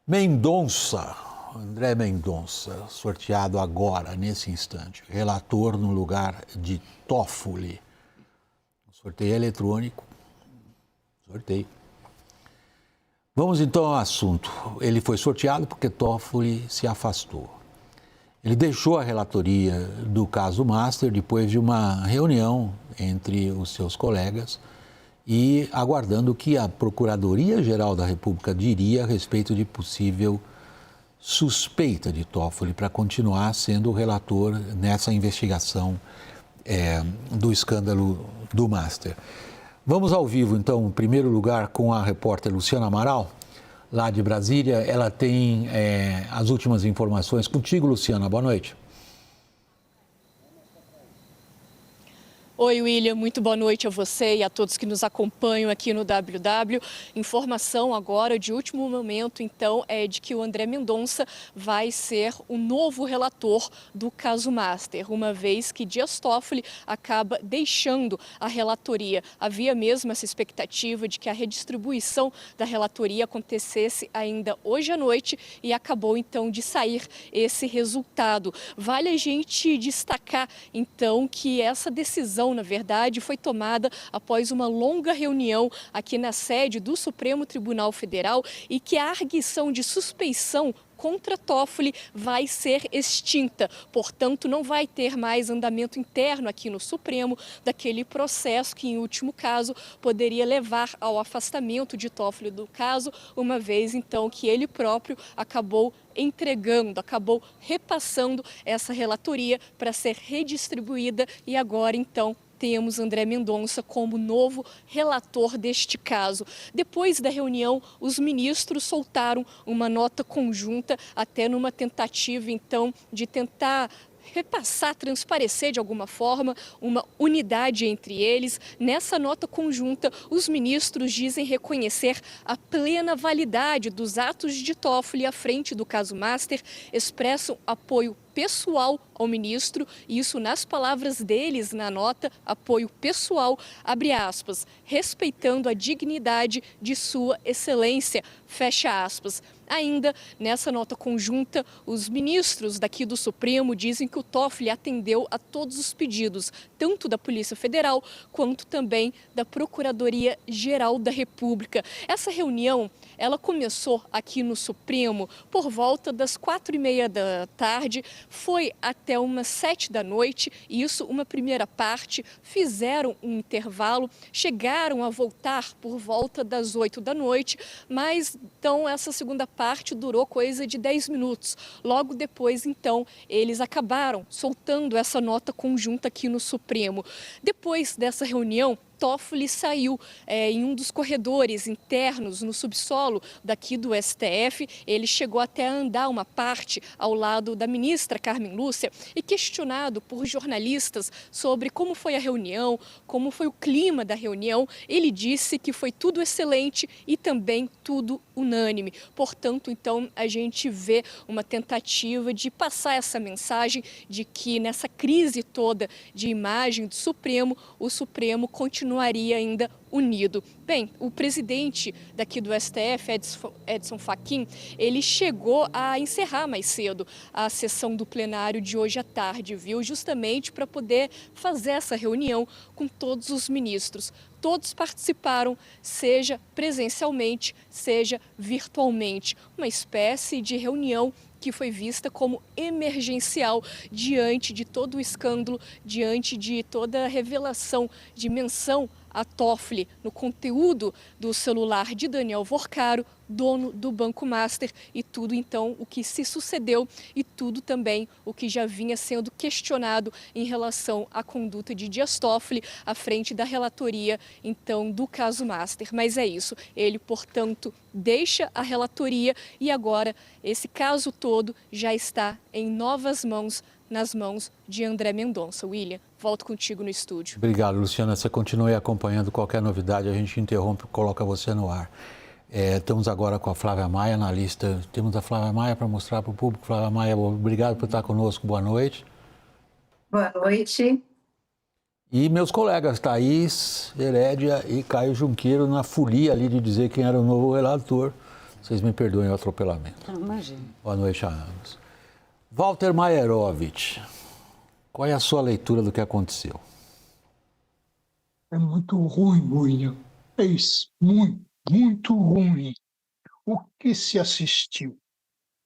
Mendonça, André Mendonça, sorteado agora, nesse instante, relator no lugar de Toffoli. Sorteio eletrônico, sorteio. Vamos então ao assunto. Ele foi sorteado porque Toffoli se afastou. Ele deixou a relatoria do caso Master depois de uma reunião entre os seus colegas e aguardando o que a Procuradoria-Geral da República diria a respeito de possível suspeita de Toffoli para continuar sendo o relator nessa investigação do escândalo do Master. Vamos ao vivo, então, em primeiro lugar, com a repórter Luciana Amaral, lá de Brasília. Ela tem as últimas informações. Contigo, Luciana, boa noite. Oi, William, muito boa noite a você e a todos que nos acompanham aqui no WW. Informação agora de último momento, então, é de que o André Mendonça vai ser o novo relator do caso Master, uma vez que Dias Toffoli acaba deixando a relatoria. Havia mesmo essa expectativa de que a redistribuição da relatoria acontecesse ainda hoje à noite e acabou, então, de sair esse resultado. Vale a gente destacar, então, que essa decisão, na verdade, foi tomada após uma longa reunião aqui na sede do Supremo Tribunal Federal e que a arguição de suspeição contra Toffoli vai ser extinta. Portanto, não vai ter mais andamento interno aqui no Supremo daquele processo que, em último caso, poderia levar ao afastamento de Toffoli do caso, uma vez, então, que ele próprio acabou entregando, acabou repassando essa relatoria para ser redistribuída e agora, então, temos André Mendonça como novo relator deste caso. Depois da reunião, os ministros soltaram uma nota conjunta, até numa tentativa, então, de tentar repassar, transparecer de alguma forma uma unidade entre eles. Nessa nota conjunta, os ministros dizem reconhecer a plena validade dos atos de Toffoli à frente do caso Master, expressam apoio pessoal ao ministro, e isso nas palavras deles na nota, apoio pessoal, abre aspas, respeitando a dignidade de sua excelência, fecha aspas. Ainda nessa nota conjunta, os ministros daqui do Supremo dizem que o Toffoli atendeu a todos os pedidos, tanto da Polícia Federal quanto também da Procuradoria-Geral da República. Essa reunião, ela começou aqui no Supremo por volta das 4h30 da tarde, foi até umas 7 da noite, isso uma primeira parte, fizeram um intervalo, chegaram a voltar por volta das 8 da noite, mas então essa segunda parte durou coisa de 10 minutos. Logo depois, então, eles acabaram soltando essa nota conjunta aqui no Supremo. Depois dessa reunião, Toffoli saiu em um dos corredores internos no subsolo daqui do STF. Ele chegou até a andar uma parte ao lado da ministra Carmen Lúcia e questionado por jornalistas sobre como foi a reunião, como foi o clima da reunião, ele disse que foi tudo excelente e também tudo unânime. Portanto, então, a gente vê uma tentativa de passar essa mensagem de que nessa crise toda de imagem do Supremo, o Supremo continuaria ainda unido. Bem, o presidente daqui do STF, Edson Fachin, ele chegou a encerrar mais cedo a sessão do plenário de hoje à tarde, viu? Justamente para poder fazer essa reunião com todos os ministros. Todos participaram, seja presencialmente, seja virtualmente. Uma espécie de reunião que foi vista como emergencial diante de todo o escândalo, diante de toda a revelação de menção a Toffoli no conteúdo do celular de Daniel Vorcaro, dono do Banco Master, e tudo então o que se sucedeu e tudo também o que já vinha sendo questionado em relação à conduta de Dias Toffoli à frente da relatoria então do caso Master. Mas é isso, ele portanto deixa a relatoria e agora esse caso todo já está em novas mãos, nas mãos de André Mendonça. William, volto contigo no estúdio. Obrigado, Luciana. Você continue acompanhando qualquer novidade, a gente interrompe e coloca você no ar. Estamos agora com a Flávia Maia na lista. Temos a Flávia Maia para mostrar para o público. Flávia Maia, obrigado por estar conosco. Boa noite. Boa noite. E meus colegas Thaís, Herédia e Caio Junqueiro na folia ali de dizer quem era o novo relator. Vocês me perdoem o atropelamento. Imagina. Boa noite a ambos. Walter Maierovitch, qual é a sua leitura do que aconteceu? É muito ruim, William. É isso, muito, muito ruim. O que se assistiu?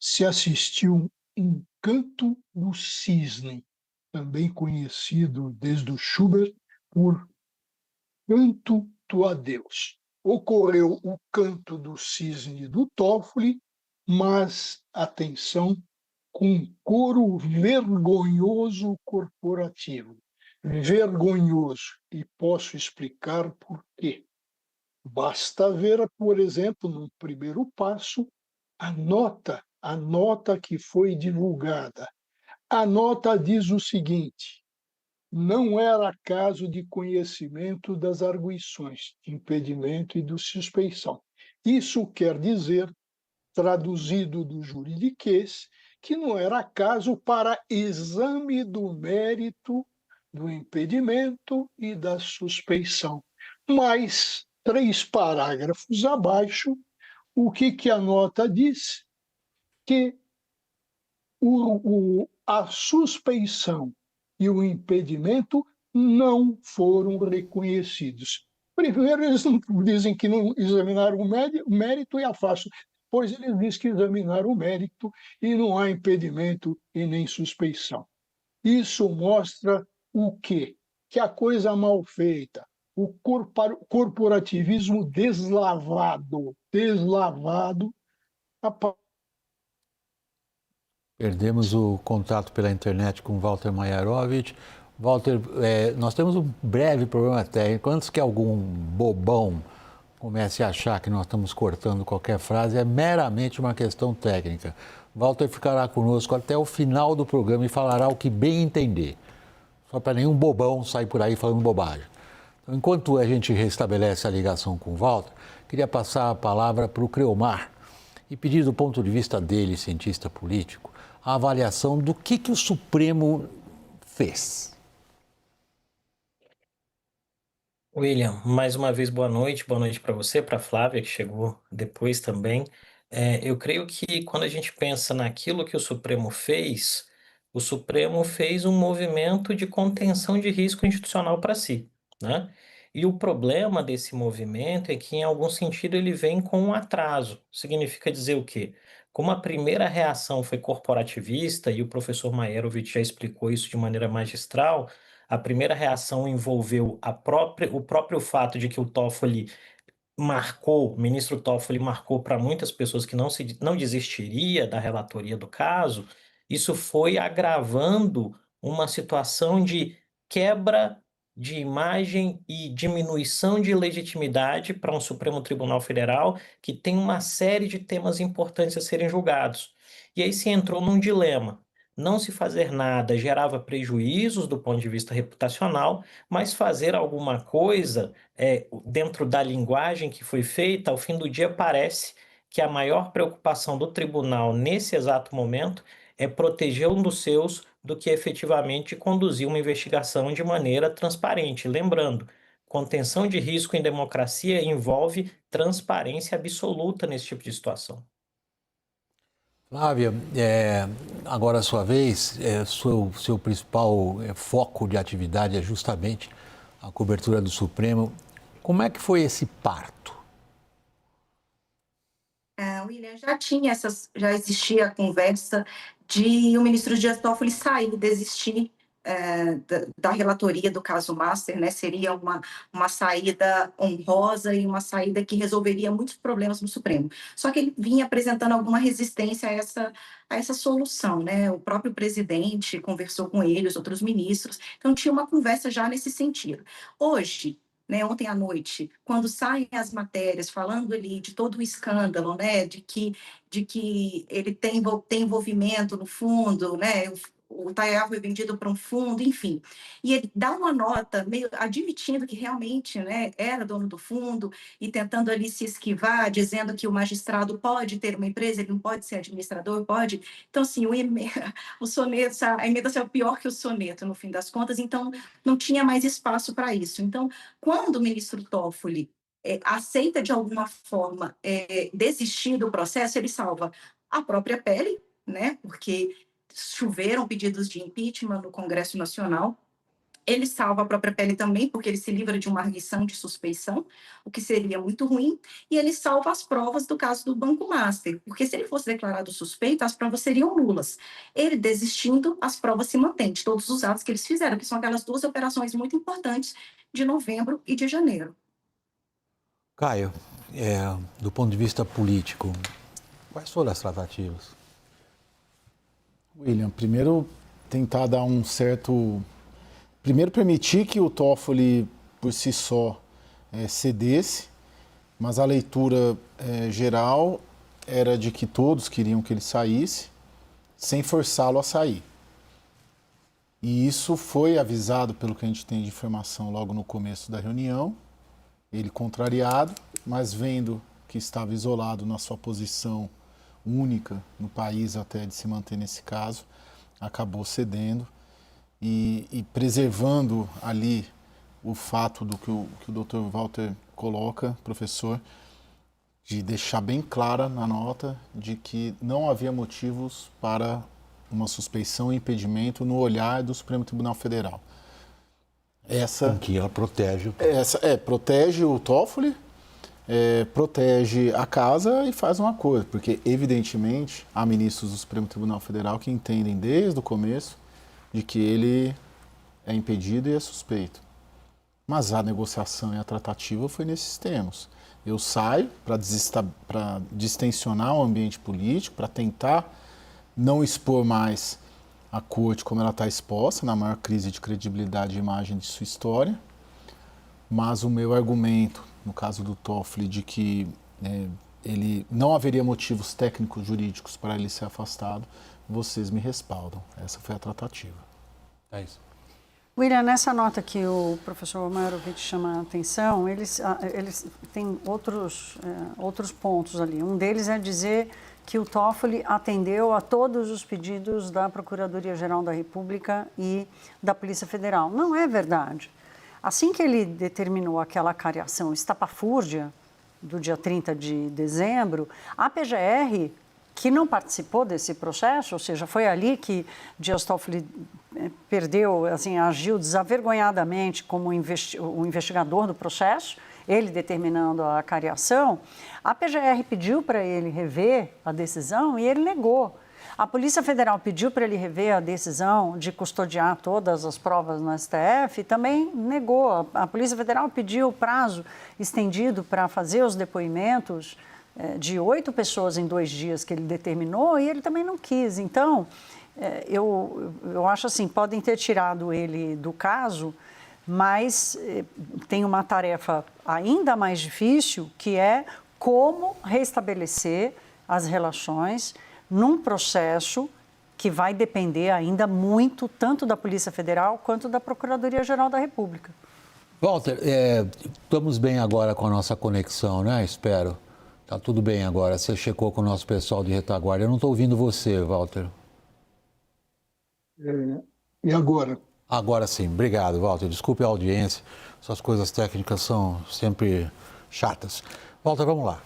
Se assistiu um canto do cisne, também conhecido desde o Schubert por canto do adeus. Ocorreu o canto do cisne do Toffoli, mas, atenção, com um coro vergonhoso corporativo. Vergonhoso, e posso explicar por quê. Basta ver, por exemplo, no primeiro passo, a nota que foi divulgada. A nota diz o seguinte: não era caso de conhecimento das arguições, de impedimento e de suspeição. Isso quer dizer, traduzido do juridiquês, que não era caso para exame do mérito do impedimento e da suspeição. Mas, 3 parágrafos abaixo, o que a nota diz? Que a suspeição e o impedimento não foram reconhecidos. Primeiro, eles não dizem que não examinaram o mérito e afastam, pois eles dizem que examinaram o mérito e não há impedimento e nem suspeição. Isso mostra o quê? Que a coisa mal feita, o corporativismo deslavado, Perdemos o contato pela internet com Walter Maierovitch. Walter, nós temos um breve problema técnico. Antes que algum bobão comece a achar que nós estamos cortando qualquer frase, é meramente uma questão técnica. Walter ficará conosco até o final do programa e falará o que bem entender. Só para nenhum bobão sair por aí falando bobagem. Então, enquanto a gente restabelece a ligação com o Walter, queria passar a palavra para o Creomar e pedir, do ponto de vista dele, cientista político, a avaliação do que o Supremo fez. William, mais uma vez boa noite para você, para a Flávia, que chegou depois também. Eu creio que quando a gente pensa naquilo que o Supremo fez um movimento de contenção de risco institucional para si, né? E o problema desse movimento é que, em algum sentido, ele vem com um atraso. Significa dizer o quê? Como a primeira reação foi corporativista, e o professor Maierovitch já explicou isso de maneira magistral, a primeira reação envolveu o próprio fato de que o ministro Toffoli marcou para muitas pessoas que não desistiria da relatoria do caso. Isso foi agravando uma situação de quebra de imagem e diminuição de legitimidade para um Supremo Tribunal Federal que tem uma série de temas importantes a serem julgados. E aí se entrou num dilema. Não se fazer nada gerava prejuízos do ponto de vista reputacional, mas fazer alguma coisa dentro da linguagem que foi feita, ao fim do dia parece que a maior preocupação do tribunal nesse exato momento é proteger um dos seus do que efetivamente conduzir uma investigação de maneira transparente. Lembrando, contenção de risco em democracia envolve transparência absoluta nesse tipo de situação. Flávia, agora a sua vez, seu principal foco de atividade é justamente a cobertura do Supremo. Como é que foi esse parto? William, já existia a conversa de o ministro Dias Toffoli sair, desistir da relatoria do caso Master, né? Seria uma saída honrosa e uma saída que resolveria muitos problemas no Supremo. Só que ele vinha apresentando alguma resistência a essa solução, né? O próprio presidente conversou com ele, os outros ministros, então tinha uma conversa já nesse sentido. Hoje, né, ontem à noite, quando saem as matérias falando ali de todo o escândalo, né, de que ele tem envolvimento no fundo, né, o Taiá foi vendido para um fundo, enfim. E ele dá uma nota meio admitindo que realmente, né, era dono do fundo e tentando ali se esquivar, dizendo que o magistrado pode ter uma empresa, ele não pode ser administrador, pode. Então, assim, o soneto, a emenda saiu pior que o soneto, no fim das contas, então não tinha mais espaço para isso. Então, quando o ministro Toffoli aceita de alguma forma desistir do processo, ele salva a própria pele, né? Porque choveram pedidos de impeachment no Congresso Nacional. Ele salva a própria pele também, porque ele se livra de uma arguição de suspeição, o que seria muito ruim, e ele salva as provas do caso do Banco Master, porque se ele fosse declarado suspeito, as provas seriam nulas. Ele desistindo, as provas se mantêm, de todos os atos que eles fizeram, que são aquelas 2 operações muito importantes de novembro e de janeiro. Caio, do ponto de vista político, quais foram as tratativas? William, primeiro tentar dar um certo... Primeiro permitir que o Toffoli, por si só, cedesse, mas a leitura geral era de que todos queriam que ele saísse, sem forçá-lo a sair. E isso foi avisado, pelo que a gente tem de informação, logo no começo da reunião, ele contrariado, mas vendo que estava isolado na sua posição única no país até de se manter nesse caso, acabou cedendo e preservando ali o fato do que o Dr. Walter coloca, professor, de deixar bem clara na nota de que não havia motivos para uma suspeição e impedimento no olhar do Supremo Tribunal Federal. Com que ela protege. Protege o Toffoli, protege a casa e faz um acordo, porque evidentemente há ministros do Supremo Tribunal Federal que entendem desde o começo de que ele é impedido e é suspeito. Mas a negociação e a tratativa foi nesses termos. Eu saio para distensionar o ambiente político, para tentar não expor mais a corte como ela está exposta, na maior crise de credibilidade e imagem de sua história. Mas o meu argumento, no caso do Toffoli, de que ele não haveria motivos técnicos jurídicos para ele ser afastado, vocês me respaldam. Essa foi a tratativa. É isso. William, nessa nota que o professor Maierovitch chama a atenção, eles têm outros pontos ali. Um deles é dizer que o Toffoli atendeu a todos os pedidos da Procuradoria-Geral da República e da Polícia Federal. Não é verdade. Assim que ele determinou aquela cariação estapafúrdia do dia 30 de dezembro, a PGR, que não participou desse processo, ou seja, foi ali que Dias Toffoli perdeu, assim, agiu desavergonhadamente como o investigador do processo, ele determinando a cariação, a PGR pediu para ele rever a decisão e ele negou. A Polícia Federal pediu para ele rever a decisão de custodiar todas as provas no STF e também negou. A Polícia Federal pediu prazo estendido para fazer os depoimentos de 8 pessoas em 2 dias que ele determinou e ele também não quis. Então, eu acho assim, podem ter tirado ele do caso, mas tem uma tarefa ainda mais difícil, que é como restabelecer as relações num processo que vai depender ainda muito tanto da Polícia Federal quanto da Procuradoria-Geral da República. Walter, estamos bem agora com a nossa conexão, né? Espero. Tá tudo bem agora. Você checou com o nosso pessoal de retaguarda. Eu não estou ouvindo você, Walter. E agora? Agora sim. Obrigado, Walter. Desculpe a audiência. Essas coisas técnicas são sempre chatas. Walter, vamos lá.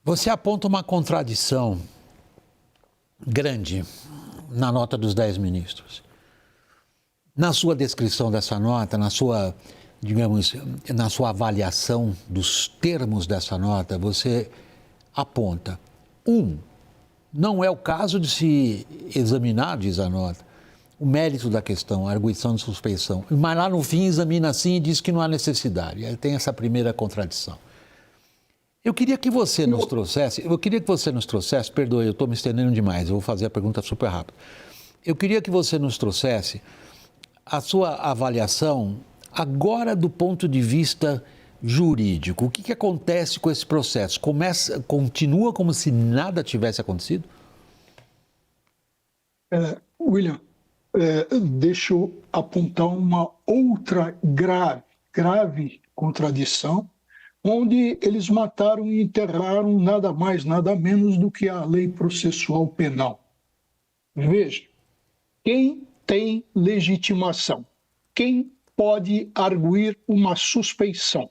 Você aponta uma contradição grande na nota dos 10 ministros. Na sua descrição dessa nota, na sua avaliação dos termos dessa nota, você aponta: não é o caso de se examinar, diz a nota, o mérito da questão, a arguição de suspeição. Mas lá no fim examina assim e diz que não há necessidade. Aí tem essa primeira contradição. Eu queria que você nos trouxesse, perdoe, eu estou me estendendo demais, eu vou fazer a pergunta super rápido. Eu queria que você nos trouxesse a sua avaliação agora do ponto de vista jurídico. O que acontece com esse processo? Continua como se nada tivesse acontecido? William, deixa eu apontar uma outra grave contradição, onde eles mataram e enterraram nada mais, nada menos do que a lei processual penal. Veja, quem tem legitimação, quem pode arguir uma suspeição,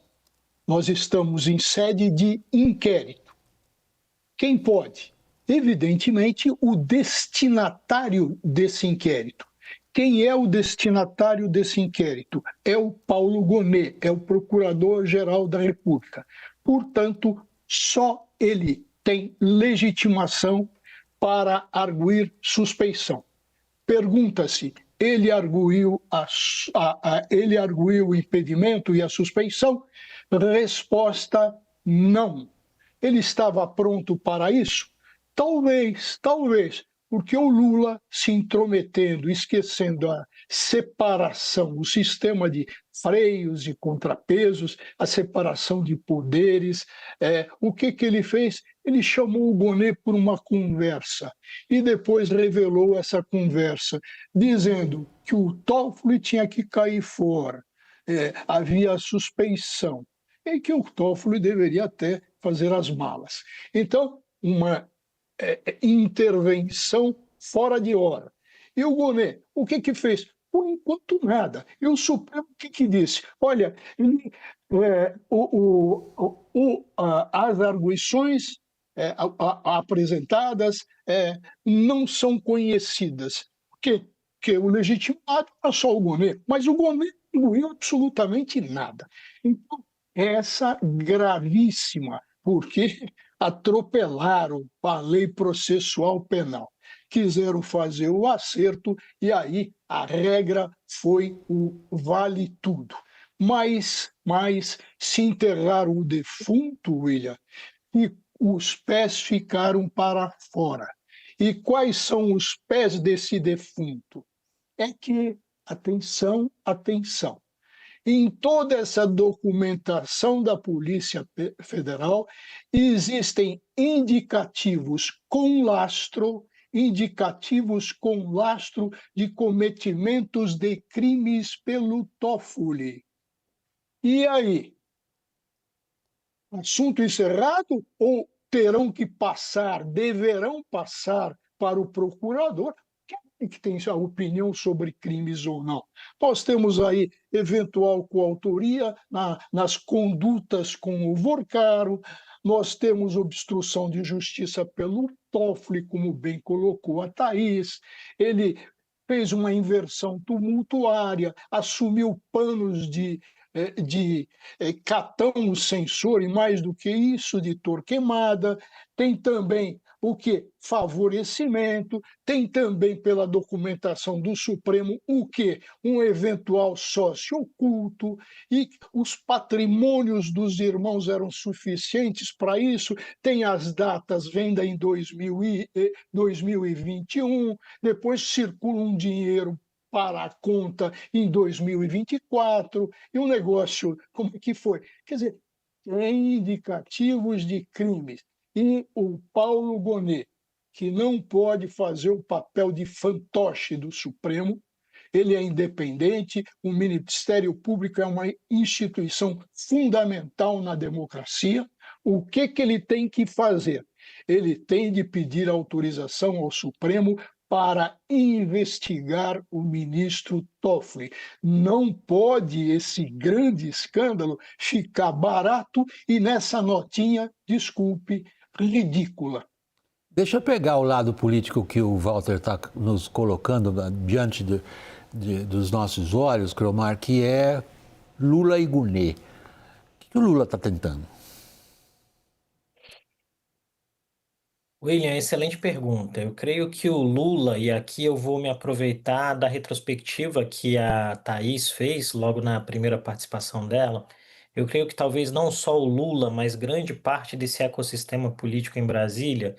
Nós estamos em sede de inquérito. Quem pode? Evidentemente, o destinatário desse inquérito. Quem é o destinatário desse inquérito? É o Paulo Gonet, é o Procurador-Geral da República. Portanto, só ele tem legitimação para arguir suspeição. Pergunta-se, ele arguiu o impedimento e a suspeição? Resposta, não. Ele estava pronto para isso? Talvez, porque o Lula se intrometendo, esquecendo a separação, o sistema de freios e contrapesos, a separação de poderes. O que ele fez? Ele chamou o Gonet por uma conversa e depois revelou essa conversa, dizendo que o Toffoli tinha que cair fora, havia suspeição, e que o Toffoli deveria até fazer as malas. Então, uma intervenção fora de hora. E o Gonet, o que fez? Por enquanto, nada. E o Supremo, o que disse? Olha, as arguições apresentadas não são conhecidas. Porque o legitimado é só o Gonet, mas o Gonet não arguiu absolutamente nada. Então, essa gravíssima, porque atropelaram a lei processual penal. Quiseram fazer o acerto e aí a regra foi o vale tudo. Mas se enterraram o defunto, William, e os pés ficaram para fora. E quais são os pés desse defunto? É que, atenção, em toda essa documentação da Polícia Federal, existem indicativos com lastro de cometimentos de crimes pelo Toffoli. E aí? Assunto encerrado ou deverão passar para o procurador, que tem a opinião sobre crimes ou não. Nós temos aí eventual coautoria nas condutas com o Vorcaro, nós temos obstrução de justiça pelo Toffoli, como bem colocou a Thaís, ele fez uma inversão tumultuária, assumiu panos de Catão censor, e mais do que isso, de Torquemada, tem também o que? Favorecimento, tem também pela documentação do Supremo o que? Um eventual sócio oculto, e os patrimônios dos irmãos eram suficientes para isso, tem as datas, venda em 2021, depois circula um dinheiro para a conta em 2024, e o negócio, como que foi? Quer dizer, tem indicativos de crimes. E o Paulo Gonet, que não pode fazer o papel de fantoche do Supremo, ele é independente, o Ministério Público é uma instituição fundamental na democracia. O que ele tem que fazer? Ele tem de pedir autorização ao Supremo para investigar o ministro Toffoli. Não pode esse grande escândalo ficar barato e nessa notinha, desculpe, ridícula. Deixa eu pegar o lado político que o Walter está nos colocando diante dos nossos olhos, Cromar, que é Lula e Gonet. O que o Lula está tentando? William, excelente pergunta. Eu creio que o Lula, e aqui eu vou me aproveitar da retrospectiva que a Thaís fez logo na primeira participação dela. Eu creio que talvez não só o Lula, mas grande parte desse ecossistema político em Brasília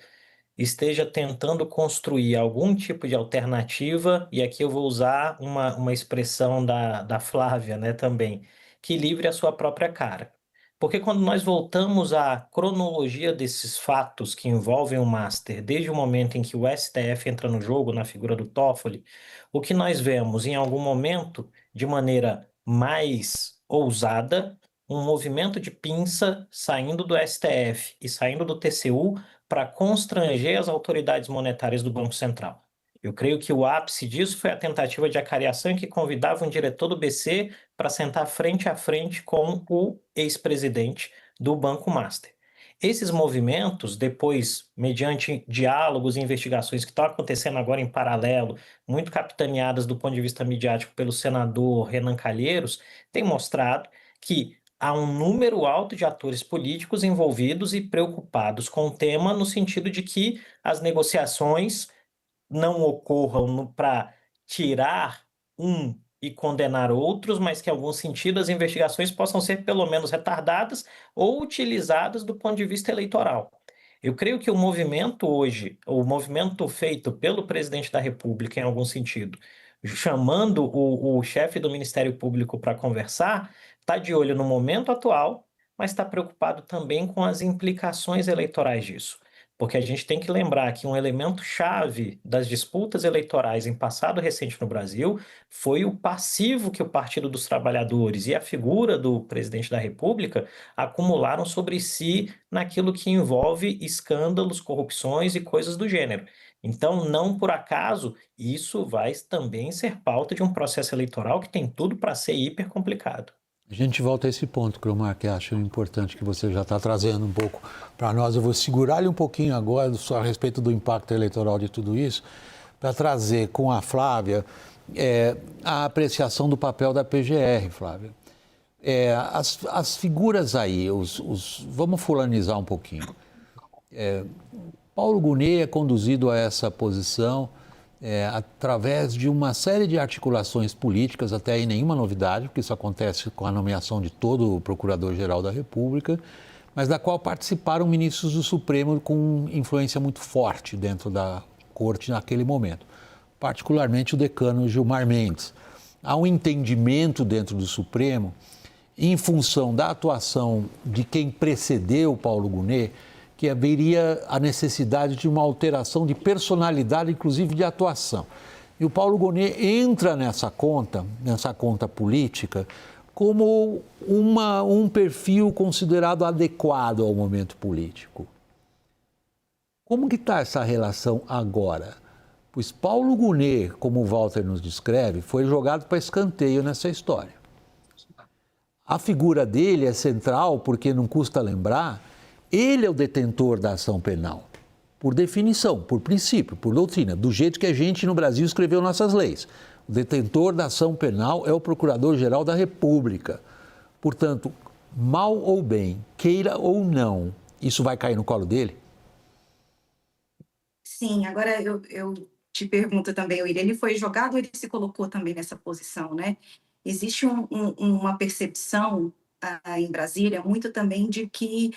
esteja tentando construir algum tipo de alternativa, e aqui eu vou usar uma expressão da Flávia, né, também, que livre a sua própria cara. Porque quando nós voltamos à cronologia desses fatos que envolvem o Master, desde o momento em que o STF entra no jogo, na figura do Toffoli, o que nós vemos em algum momento, de maneira mais ousada, um movimento de pinça saindo do STF e saindo do TCU para constranger as autoridades monetárias do Banco Central. Eu creio que o ápice disso foi a tentativa de acariação em que convidava um diretor do BC para sentar frente a frente com o ex-presidente do Banco Master. Esses movimentos, depois, mediante diálogos e investigações que estão acontecendo agora em paralelo, muito capitaneadas do ponto de vista midiático pelo senador Renan Calheiros, têm mostrado que há um número alto de atores políticos envolvidos e preocupados com o tema, no sentido de que as negociações não ocorram para tirar um e condenar outros, mas que, em algum sentido, as investigações possam ser pelo menos retardadas ou utilizadas do ponto de vista eleitoral. Eu creio que o movimento hoje, o movimento feito pelo presidente da República, em algum sentido, chamando o chefe do Ministério Público para conversar, está de olho no momento atual, mas está preocupado também com as implicações eleitorais disso. Porque a gente tem que lembrar que um elemento chave das disputas eleitorais em passado recente no Brasil foi o passivo que o Partido dos Trabalhadores e a figura do presidente da República acumularam sobre si naquilo que envolve escândalos, corrupções e coisas do gênero. Então, não por acaso, isso vai também ser pauta de um processo eleitoral que tem tudo para ser hiper complicado. A gente volta a esse ponto, Cromar, que acho importante que você já está trazendo um pouco para nós. Eu vou segurar-lhe um pouquinho agora a respeito do impacto eleitoral de tudo isso, para trazer com a Flávia a apreciação do papel da PGR, Flávia. As figuras aí, vamos fulanizar um pouquinho. Paulo Gonet é conduzido a essa posição através de uma série de articulações políticas, até aí nenhuma novidade, porque isso acontece com a nomeação de todo o Procurador-Geral da República, mas da qual participaram ministros do Supremo com influência muito forte dentro da Corte naquele momento, particularmente o decano Gilmar Mendes. Há um entendimento dentro do Supremo, em função da atuação de quem precedeu Paulo Gonet, que haveria a necessidade de uma alteração de personalidade, inclusive de atuação. E o Paulo Gonet entra nessa conta política, como um perfil considerado adequado ao momento político. Como que está essa relação agora? Pois Paulo Gonet, como o Walter nos descreve, foi jogado para escanteio nessa história. A figura dele é central, porque não custa lembrar, ele é o detentor da ação penal, por definição, por princípio, por doutrina, do jeito que a gente no Brasil escreveu nossas leis. O detentor da ação penal é o Procurador-Geral da República. Portanto, mal ou bem, queira ou não, isso vai cair no colo dele? Sim, agora eu te pergunto também, William, ele foi jogado ou ele se colocou também nessa posição, né? Existe uma percepção em Brasília muito também de que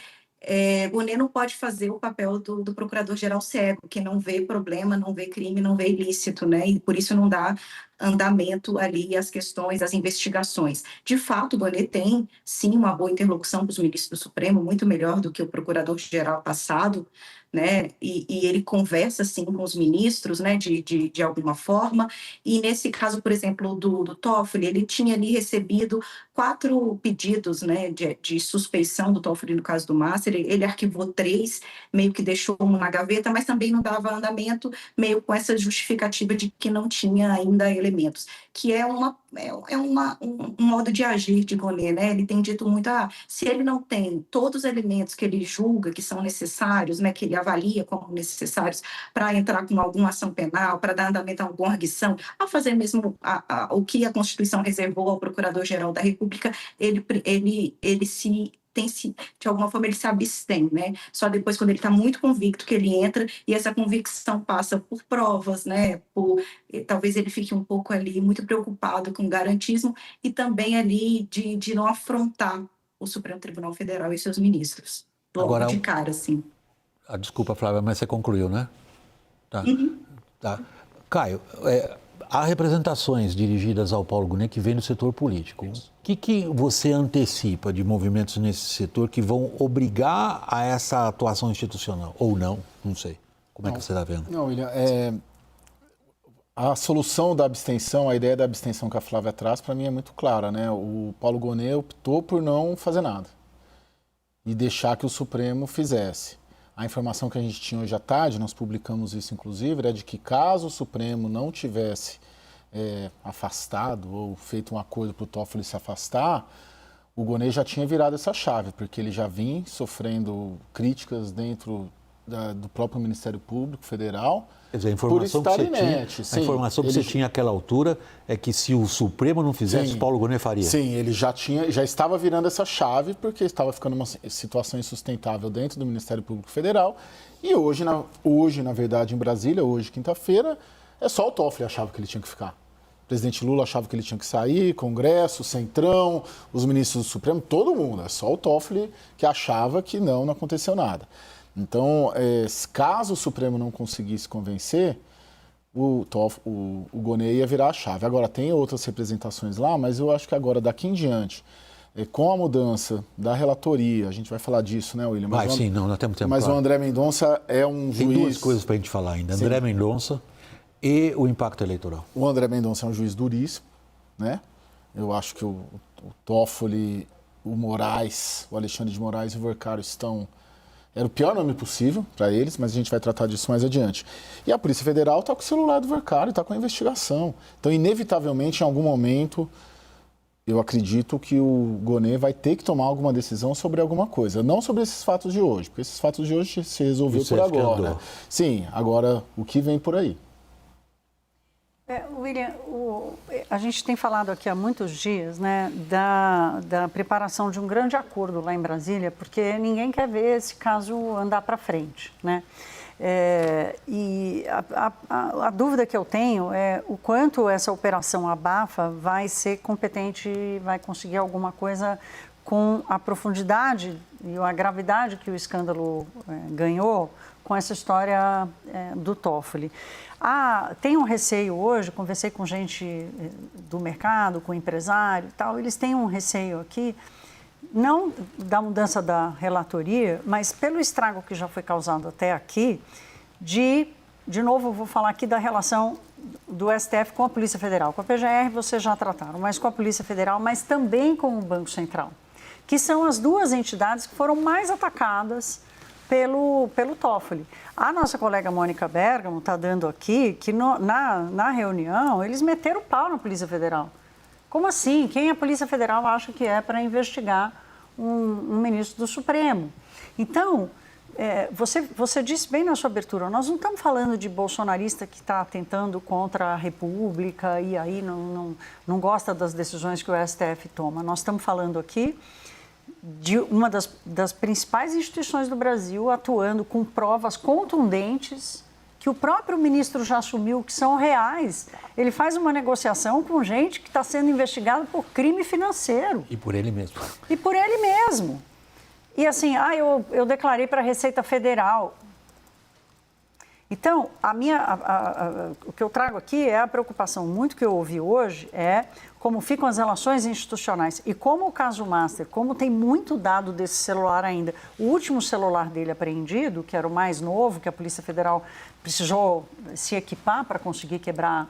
Gonet não pode fazer o papel do procurador-geral cego, que não vê problema, não vê crime, não vê ilícito, né? E por isso não dá andamento ali às questões, às investigações. De fato, o Gonet tem, sim, uma boa interlocução com os ministros do Supremo, muito melhor do que o procurador-geral passado, né? E ele conversa, sim, com os ministros, né, de alguma forma. E nesse caso, por exemplo, do Toffoli, ele tinha ali recebido 4 pedidos, né, de suspeição do Toffoli no caso do Master. Ele arquivou 3, meio que deixou um na gaveta, mas também não dava andamento, meio com essa justificativa de que não tinha ainda elementos, que é um modo de agir de Gonet, né? Ele tem dito muito, se ele não tem todos os elementos que ele julga que são necessários, né, que ele avalia como necessários para entrar com alguma ação penal, para dar andamento a alguma arguição, a fazer mesmo o que a Constituição reservou ao Procurador-Geral da República, de alguma forma ele se abstém, né? Só depois, quando ele está muito convicto, que ele entra, e essa convicção passa por provas, né? Talvez ele fique um pouco ali muito preocupado com o garantismo e também ali de não afrontar o Supremo Tribunal Federal e seus ministros. Logo agora, de cara, assim. Desculpa, Flávia, mas você concluiu, né? Tá. Uhum. Tá. Caio, há representações dirigidas ao Paulo Gonet que vêm do setor político. O que você antecipa de movimentos nesse setor que vão obrigar a essa atuação institucional? Ou não? Não sei. Como é que você está vendo? Não, William, a solução da abstenção, a ideia da abstenção que a Flávia traz, para mim é muito clara, né? O Paulo Gonet optou por não fazer nada e deixar que o Supremo fizesse. A informação que a gente tinha hoje à tarde, nós publicamos isso inclusive, era de que caso o Supremo não tivesse afastado ou feito um acordo para o Toffoli se afastar, o Gonê já tinha virado essa chave, porque ele já vinha sofrendo críticas dentro do próprio Ministério Público Federal. Quer dizer, a informação que você inerte, tinha, a informação que você tinha naquela altura é que se o Supremo não fizesse, sim, Paulo Gonê faria. Sim, ele já estava virando essa chave porque estava ficando uma situação insustentável dentro do Ministério Público Federal. E hoje, na verdade, em Brasília, hoje, quinta-feira, é só o Toffoli achava que ele tinha que ficar. O presidente Lula achava que ele tinha que sair, Congresso, Centrão, os ministros do Supremo, todo mundo. É só o Toffoli que achava que não aconteceu nada. Então, caso o Supremo não conseguisse convencer, o Gonê ia virar a chave. Agora, tem outras representações lá, mas eu acho que agora, daqui em diante, com a mudança da relatoria, a gente vai falar disso, né, William? Sim, nós temos tempo. Mas claro. O André Mendonça é um juiz... Tem duas coisas para a gente falar ainda, Sim. André Mendonça e o impacto eleitoral. O André Mendonça é um juiz duríssimo, né? Eu acho que o Toffoli, o Moraes, o Alexandre de Moraes e o Vercaro era o pior nome possível para eles, mas a gente vai tratar disso mais adiante. E a Polícia Federal está com o celular do Vercaro, está com a investigação. Então, inevitavelmente, em algum momento, eu acredito que o Gonê vai ter que tomar alguma decisão sobre alguma coisa. Não sobre esses fatos de hoje, porque esses fatos de hoje se resolveu por agora. Sim, agora o que vem por aí. William, a gente tem falado aqui há muitos dias, né, da preparação de um grande acordo lá em Brasília, porque ninguém quer ver esse caso andar para frente, né? E a dúvida que eu tenho é o quanto essa operação abafa vai ser competente e vai conseguir alguma coisa com a profundidade e a gravidade que o escândalo ganhou com essa história do Toffoli. Tem um receio hoje, conversei com gente do mercado, com empresário e tal, eles têm um receio aqui, não da mudança da relatoria, mas pelo estrago que já foi causado até aqui, de novo, vou falar aqui da relação do STF com a Polícia Federal. Com a PGR vocês já trataram, mas com a Polícia Federal, mas também com o Banco Central, que são as duas entidades que foram mais atacadas pelo Toffoli. A nossa colega Mônica Bergamo está dando aqui que na reunião eles meteram o pau na Polícia Federal. Como assim? Quem a Polícia Federal acha que é para investigar um ministro do Supremo? Então, você disse bem na sua abertura, nós não estamos falando de bolsonarista que está atentando contra a República e aí não gosta das decisões que o STF toma. Nós estamos falando aqui de uma das principais instituições do Brasil atuando com provas contundentes que o próprio ministro já assumiu que são reais. Ele faz uma negociação com gente que está sendo investigada por crime financeiro. E por ele mesmo. E por ele mesmo. E assim, eu declarei para a Receita Federal. Então, o que eu trago aqui é a preocupação muito que eu ouvi hoje, como ficam as relações institucionais. E como o caso Master, como tem muito dado desse celular ainda, o último celular dele apreendido, que era o mais novo, que a Polícia Federal precisou se equipar para conseguir quebrar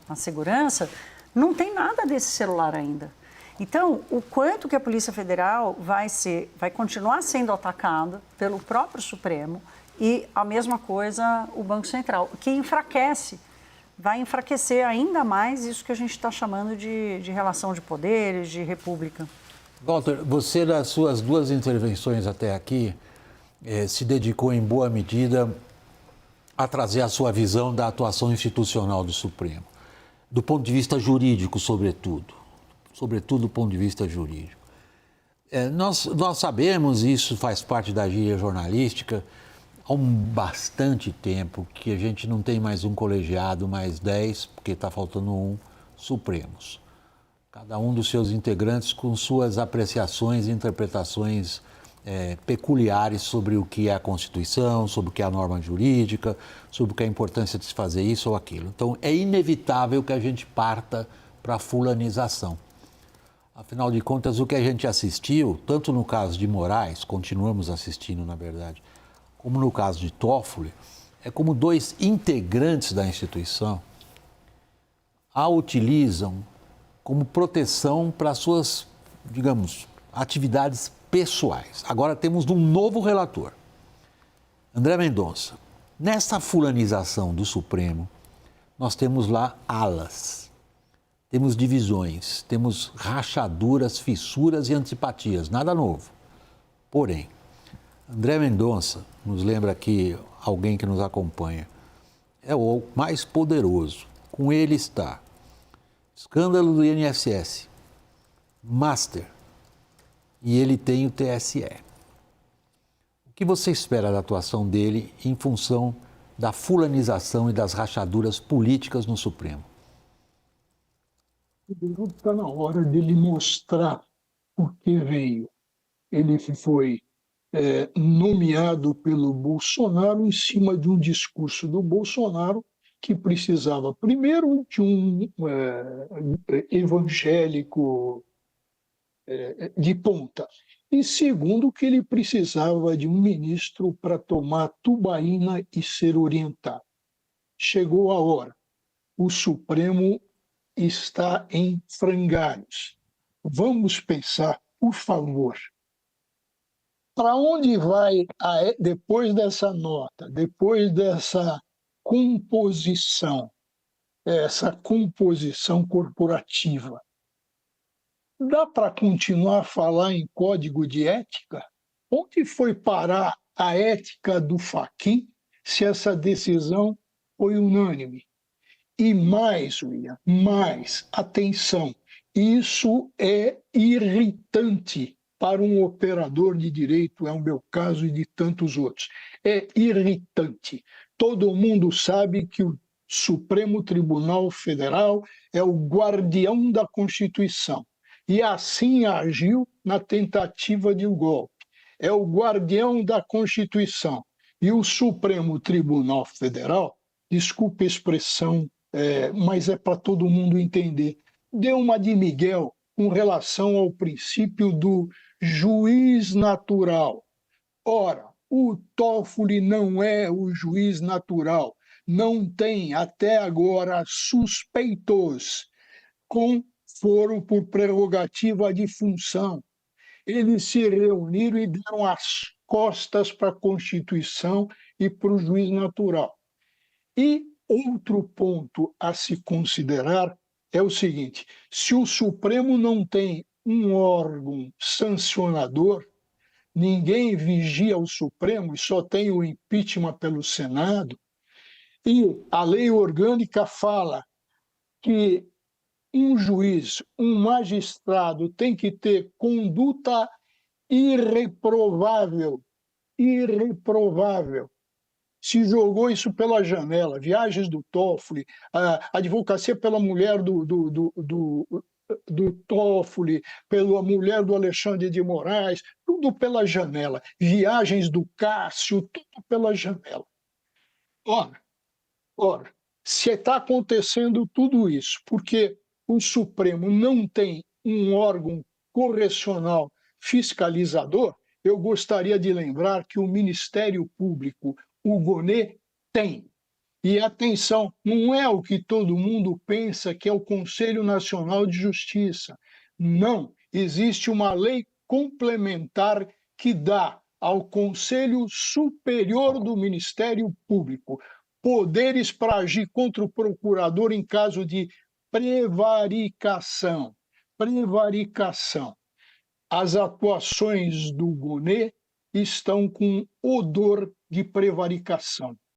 a segurança, não tem nada desse celular ainda. Então, o quanto que a Polícia Federal vai continuar sendo atacada pelo próprio Supremo e a mesma coisa o Banco Central, que vai enfraquecer ainda mais isso que a gente está chamando de relação de poderes, de república. Walter, você, nas suas duas intervenções até aqui, se dedicou em boa medida a trazer a sua visão da atuação institucional do Supremo, do ponto de vista jurídico, sobretudo do ponto de vista jurídico. Nós sabemos, isso faz parte da gíria jornalística, há bastante tempo que a gente não tem mais um colegiado, mais 10, porque está faltando um, Supremos. Cada um dos seus integrantes com suas apreciações e interpretações peculiares sobre o que é a Constituição, sobre o que é a norma jurídica, sobre o que é a importância de se fazer isso ou aquilo. Então, é inevitável que a gente parta para a fulanização. Afinal de contas, o que a gente assistiu, tanto no caso de Moraes, continuamos assistindo, na verdade, como no caso de Toffoli, é como dois integrantes da instituição a utilizam como proteção para suas, digamos, atividades pessoais. Agora temos um novo relator. André Mendonça, nessa fulanização do Supremo, nós temos lá alas, temos divisões, temos rachaduras, fissuras e antipatias, nada novo. Porém, André Mendonça, nos lembra aqui alguém que nos acompanha, é o mais poderoso. Com ele está escândalo do INSS, Master, e ele tem o TSE. O que você espera da atuação dele em função da fulanização e das rachaduras políticas no Supremo? Está na hora dele mostrar por que veio. Ele foi nomeado pelo Bolsonaro em cima de um discurso do Bolsonaro que precisava, primeiro, de um evangélico de ponta, e segundo, que ele precisava de um ministro para tomar tubaína e ser orientado. Chegou a hora. O Supremo está em frangalhos. Vamos pensar, por favor, para onde vai, depois dessa nota, depois dessa composição, essa composição corporativa? Dá para continuar a falar em código de ética? Onde foi parar a ética do Fachin se essa decisão foi unânime? E mais, William, mais, atenção, isso é irritante para um operador de direito, é o meu caso e de tantos outros. É irritante. Todo mundo sabe que o Supremo Tribunal Federal é o guardião da Constituição. E assim agiu na tentativa de um golpe. É o guardião da Constituição. E o Supremo Tribunal Federal, desculpe a expressão, mas é para todo mundo entender, deu uma de Miguel com relação ao princípio do juiz natural. Ora, o Toffoli não é o juiz natural. Não tem, até agora, suspeitos com foro por prerrogativa de função. Eles se reuniram e deram as costas para a Constituição e para o juiz natural. E outro ponto a se considerar é o seguinte: se o Supremo não tem um órgão sancionador, ninguém vigia o Supremo e só tem o impeachment pelo Senado, e a lei orgânica fala que um juiz, um magistrado tem que ter conduta irreprovável. Irreprovável. Se jogou isso pela janela, viagens do Toffoli, a advocacia pela mulher do Toffoli, pela mulher do Alexandre de Moraes, tudo pela janela. Viagens do Cássio, tudo pela janela. Ora, se está acontecendo tudo isso, porque o Supremo não tem um órgão correcional fiscalizador, eu gostaria de lembrar que o Ministério Público, o GONE, tem. E atenção, não é o que todo mundo pensa que é o Conselho Nacional de Justiça. Não, existe uma lei complementar que dá ao Conselho Superior do Ministério Público poderes para agir contra o procurador em caso de prevaricação. Prevaricação. As atuações do GONE estão com odor de prevaricação.